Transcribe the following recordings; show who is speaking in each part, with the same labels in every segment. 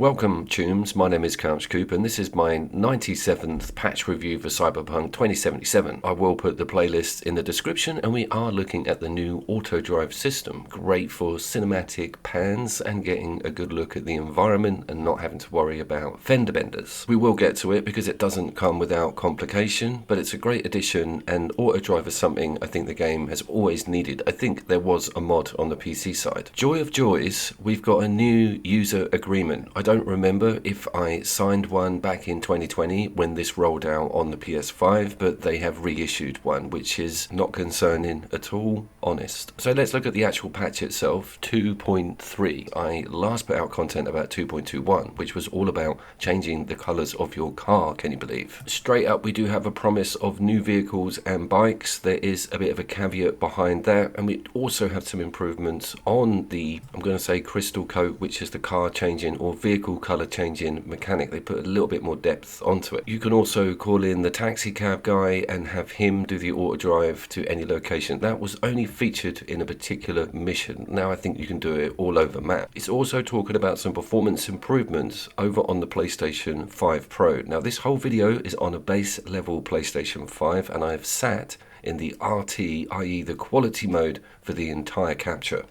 Speaker 1: Welcome, Tunes. My name is Couch Coop, and this is my 97th patch review for Cyberpunk 2077. I will put the playlist in the description, and we are looking at the new auto drive system. Great for cinematic pans and getting a good look at the environment and not having to worry about fender benders. We will get to it because it doesn't come without complication, but it's a great addition, and auto drive is something I think the game has always needed. I think there was a mod on the PC side. Joy of joys, we've got a new user agreement. I don't remember if I signed one back in 2020 when this rolled out on the PS5, but they have reissued one, which is not concerning at all, honest. So let's look at the actual patch itself, 2.3. I last put out content about 2.21, which was all about changing the colours of your car, can you believe? Straight up, we do have a promise of new vehicles and bikes. There is a bit of a caveat behind that, and we also have some improvements on the, I'm going to say, CrystalCoat, which is the car changing or vehicle color changing mechanic. They put a little bit more depth onto it. You can also call in the taxi cab guy and have him do the auto drive to any location. That was only featured in a particular mission. Now I think you can do it all over map. It's also talking about some performance improvements over on the PlayStation 5 Pro. Now this whole video is on a base level PlayStation 5, and I've sat in the RT, i.e. the quality mode, for the entire capture.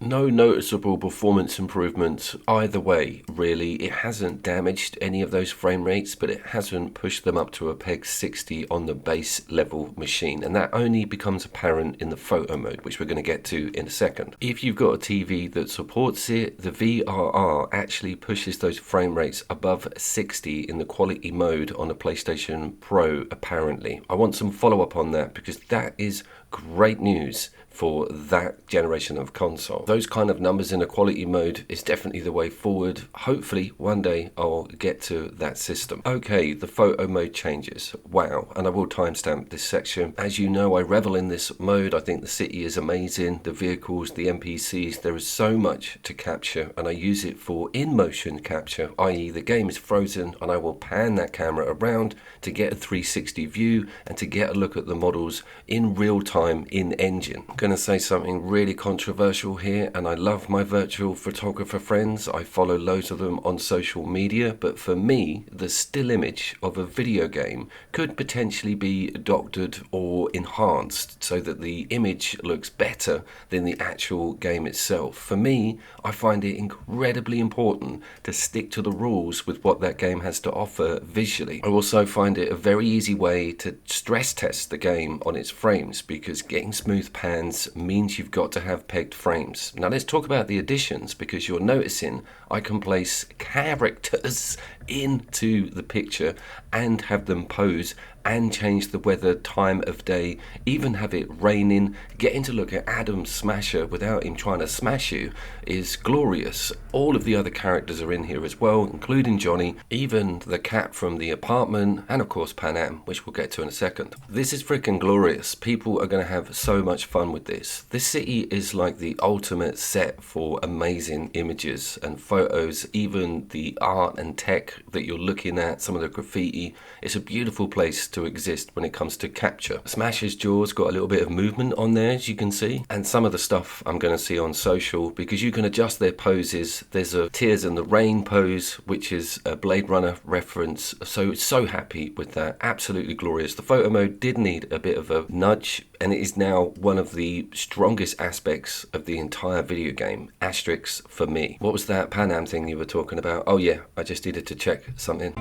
Speaker 1: No noticeable performance improvements either way, really. It hasn't damaged any of those frame rates, but it hasn't pushed them up to a peg 60 on the base level machine, and that only becomes apparent in the photo mode, which we're going to get to in a second. If you've got a TV that supports it, the VRR actually pushes those frame rates above 60 in the quality mode on a PlayStation Pro, apparently. I want some follow-up on that because that is great news for that generation of console. Those kind of numbers in a quality mode is definitely the way forward. Hopefully one day I'll get to that system. Okay, the photo mode changes. Wow, and I will timestamp this section. As you know, I revel in this mode. I think the city is amazing, the vehicles, the NPCs, there is so much to capture, and I use it for in-motion capture, i.e. the game is frozen and I will pan that camera around to get a 360 view and to get a look at the models in real time in engine. I'm going to say something really controversial here, and I love my virtual photographer friends. I follow loads of them on social media, but for me, the still image of a video game could potentially be doctored or enhanced so that the image looks better than the actual game itself. For me, I find it incredibly important to stick to the rules with what that game has to offer visually. I also find it a very easy way to stress test the game on its frames, because getting smooth pans means you've got to have pegged frames. Now let's talk about the additions, because you're noticing I can place characters into the picture and have them pose and change the weather, time of day, even have it raining. Getting to look at Adam Smasher without him trying to smash you is glorious. All of the other characters are in here as well, including Johnny, even the cat from the apartment, and of course Panam, which we'll get to in a second. This is freaking glorious. People are going to have so much fun with this. This city is like the ultimate set for amazing images and photos, even the art and tech that you're looking at, some of the graffiti. It's a beautiful place to exist when it comes to capture. Smash's jaws got a little bit of movement on there, as you can see, and some of the stuff I'm going to see on social, because you can adjust their poses. There's a Tears in the Rain pose, which is a Blade Runner reference, so happy with that. Absolutely glorious. The photo mode did need a bit of a nudge, and it is now one of the strongest aspects of the entire video game. Asterix for me. What was that Panam thing you were talking about? Oh yeah, I just needed to check something.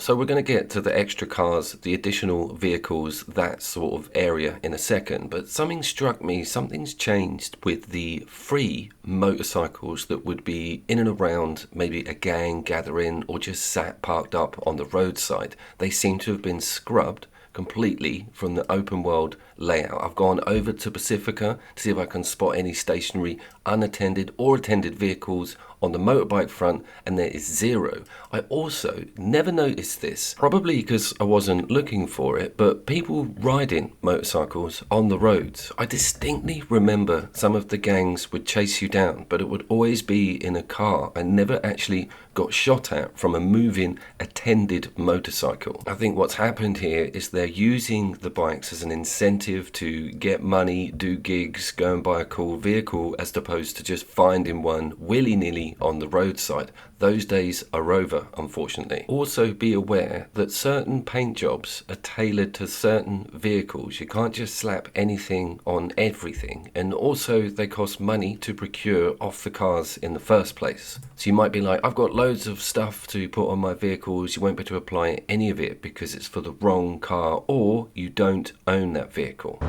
Speaker 1: So we're going to get to the extra cars, the additional vehicles, that sort of area in a second, but something struck me, something's changed with the free motorcycles that would be in and around maybe a gang gathering or just sat parked up on the roadside. They seem to have been scrubbed completely from the open world layout. I've gone over to Pacifica to see if I can spot any stationary unattended or attended vehicles on the motorbike front, and there is 0. I also never noticed this, probably because I wasn't looking for it, but people riding motorcycles on the roads. I distinctly remember some of the gangs would chase you down, but it would always be in a car. I never actually got shot at from a moving attended motorcycle. I think what's happened here is they're using the bikes as an incentive to get money, do gigs, go and buy a cool vehicle, as opposed to just finding one willy-nilly on the roadside. Those days are over, unfortunately. Also be aware that certain paint jobs are tailored to certain vehicles. You can't just slap anything on everything. And also they cost money to procure off the cars in the first place. So you might be like, I've got loads of stuff to put on my vehicles. You won't be able to apply any of it because it's for the wrong car, or you don't own that vehicle.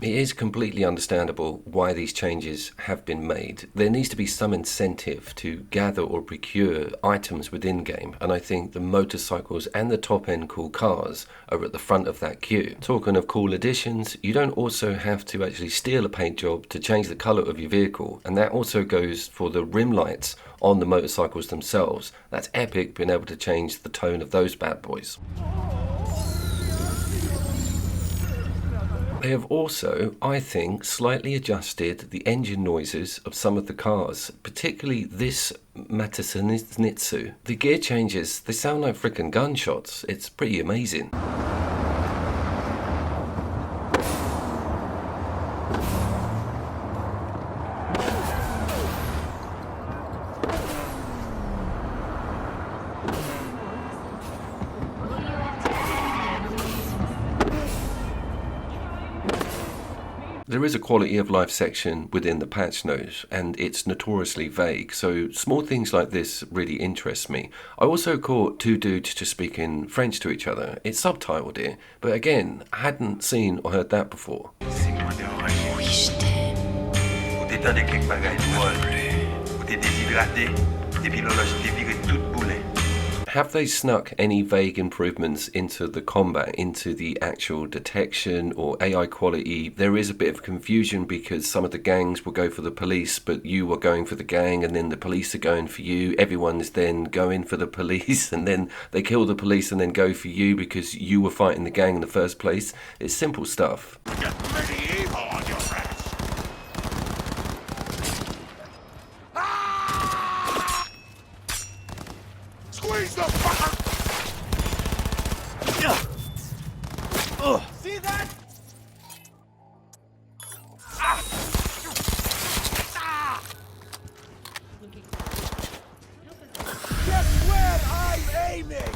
Speaker 1: It is completely understandable why these changes have been made. There needs to be some incentive to gather or procure items within game, and I think the motorcycles and the top-end cool cars are at the front of that queue. Talking of cool additions, you don't also have to actually steal a paint job to change the colour of your vehicle, and that also goes for the rim lights on the motorcycles themselves. That's epic, being able to change the tone of those bad boys. They have also, I think, slightly adjusted the engine noises of some of the cars, particularly this Matasanitsu. The gear changes, they sound like frickin' gunshots. It's pretty amazing. There is a quality of life section within the patch notes, and it's notoriously vague, so small things like this really interest me. I also caught two dudes just speaking French to each other. It's subtitled here, but again, I hadn't seen or heard that before. Have they snuck any vague improvements into the combat, into the actual detection or AI quality? There is a bit of confusion because some of the gangs will go for the police, but you are going for the gang, and then the police are going for you. Everyone's then going for the police, and then they kill the police and then go for you because you were fighting the gang in the first place. It's simple stuff.
Speaker 2: Get medieval on your ass. Squeeze the fucker! See that? Guess where I'm aiming?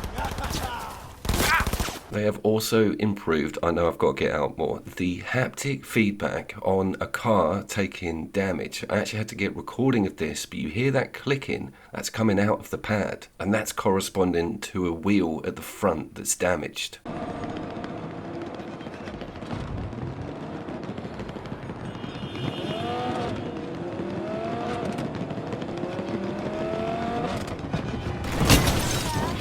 Speaker 1: They have also improved, I know I've got to get out more, the haptic feedback on a car taking damage. I actually had to get recording of this, but you hear that clicking that's coming out of the pad, and that's corresponding to a wheel at the front that's damaged.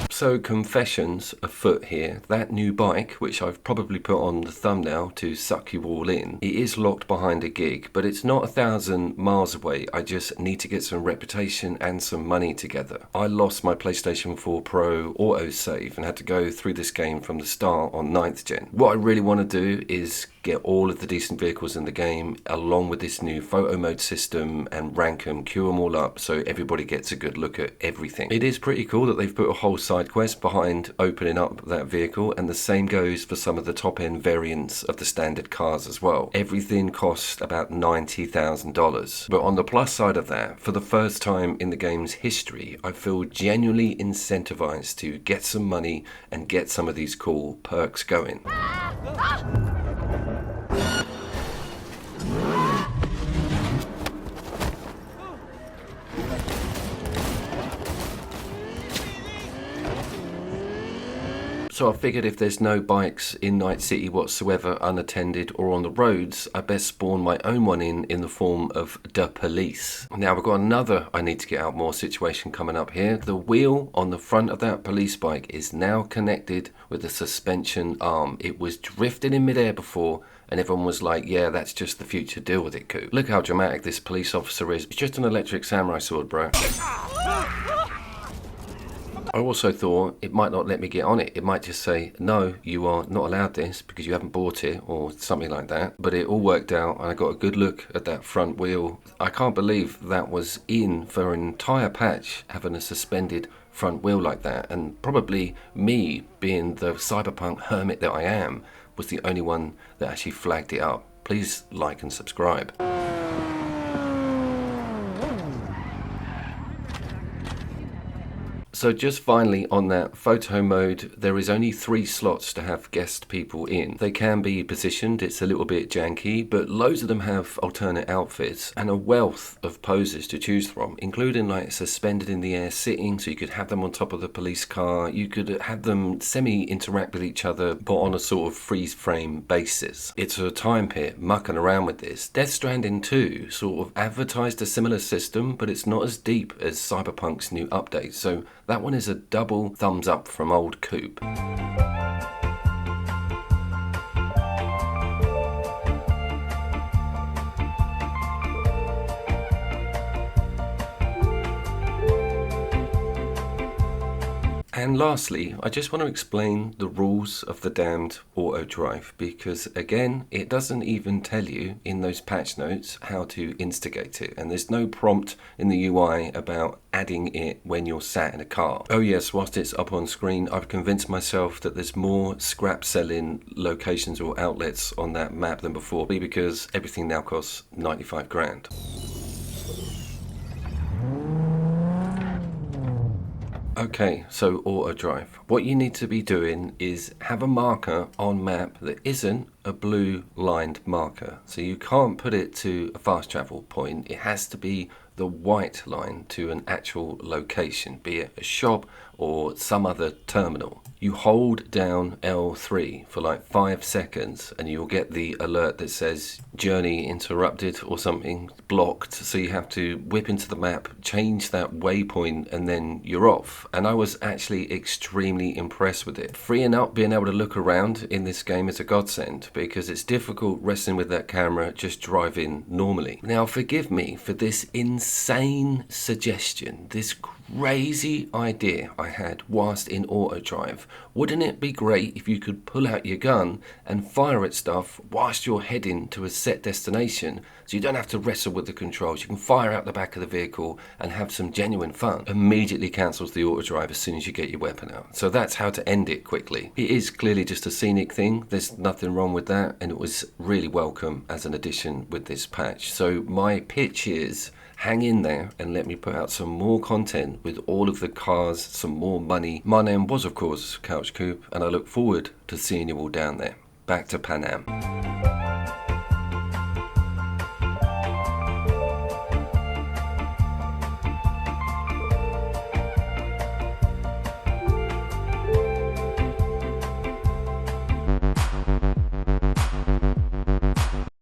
Speaker 1: So confessions afoot here. That new bike, which I've probably put on the thumbnail to suck you all in, it is locked behind a gig, but it's not 1,000 miles away. I just need to get some reputation and some money together. I lost my PlayStation 4 Pro autosave and had to go through this game from the start on 9th gen. What I really want to do is get all of the decent vehicles in the game along with this new photo mode system and rank them, queue them all up so everybody gets a good look at everything. It is pretty cool that they've put a whole side quest behind opening up that vehicle, and the same goes for some of the top end variants of the standard cars as well. Everything costs about $90,000. But on the plus side of that, for the first time in the game's history, I feel genuinely incentivized to get some money and get some of these cool perks going. So I figured if there's no bikes in Night City whatsoever, unattended or on the roads, I best spawn my own one in the form of the police. Now we've got another I need to get out more situation coming up here. The wheel on the front of that police bike is now connected with the suspension arm. It was drifting in midair before, and everyone was like, yeah, that's just the future, deal with it, Coop. Look how dramatic this police officer is. It's just an electric samurai sword, bro. I also thought it might not let me get on it. It might just say, no, you are not allowed this because you haven't bought it or something like that. But it all worked out and I got a good look at that front wheel. I can't believe that was in for an entire patch, having a suspended front wheel like that. And probably me, being the Cyberpunk hermit that I am, was the only one that actually flagged it up. Please like and subscribe. So just finally on that photo mode, there is only 3 slots to have guest people in. They can be positioned, it's a little bit janky, but loads of them have alternate outfits and a wealth of poses to choose from, including like suspended in the air sitting, so you could have them on top of the police car, you could have them semi-interact with each other, but on a sort of freeze frame basis. It's a time pit mucking around with this. Death Stranding 2 sort of advertised a similar system, but it's not as deep as Cyberpunk's new update, so that one is a double thumbs up from old Coop. And lastly, I just want to explain the rules of the damned auto drive, because again, it doesn't even tell you in those patch notes how to instigate it, and there's no prompt in the UI about adding it when you're sat in a car. Oh yes, whilst it's up on screen, I've convinced myself that there's more scrap selling locations or outlets on that map than before, because everything now costs 95 grand. Okay, so auto drive. What you need to be doing is have a marker on map that isn't a blue lined marker. So you can't put it to a fast travel point. It has to be the white line to an actual location, be it a shop or some other terminal. You hold down L3 for like 5 seconds and you'll get the alert that says journey interrupted or something, blocked. So you have to whip into the map, change that waypoint, and then you're off. And I was actually extremely impressed with it. Freeing up, being able to look around in this game is a godsend, because it's difficult wrestling with that camera just driving normally. Now forgive me for this insane suggestion, this crazy idea I had whilst in auto drive. Wouldn't it be great if you could pull out your gun and fire at stuff whilst you're heading to a set destination, so you don't have to wrestle with the controls? You can fire out the back of the vehicle and have some genuine fun. Immediately cancels the auto drive as soon as you get your weapon out. So that's how to end it quickly. It is clearly just a scenic thing, there's nothing wrong with that, and it was really welcome as an addition with this patch. So my pitch is, hang in there and let me put out some more content with all of the cars, some more money. My name was, of course, Couch Coop, and I look forward to seeing you all down there. Back to Pan Am.